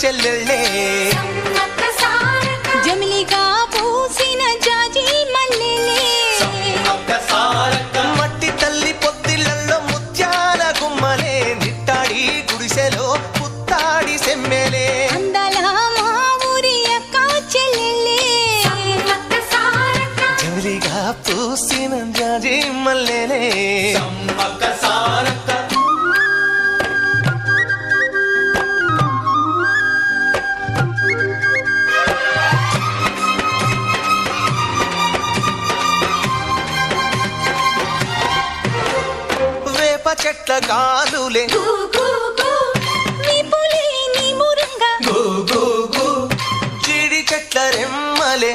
చెల్లెళ్ళే జమిలిగా పూసిన జాజి మల్లెలే మట్టి తల్లి పొత్తిళ్లలో ముత్యాల గుమ్మలే నిట్టాడి గుడిసెలో పుత్తాడి సెమ్మెలే అందాల మా ఊరి అక్క చెల్లెలే జమిలిగా పూసిన జాజి మల్లెలే చెట్ల కాలులే విపులే నీ మురంగా జీడి చెట్ల రెమ్మలే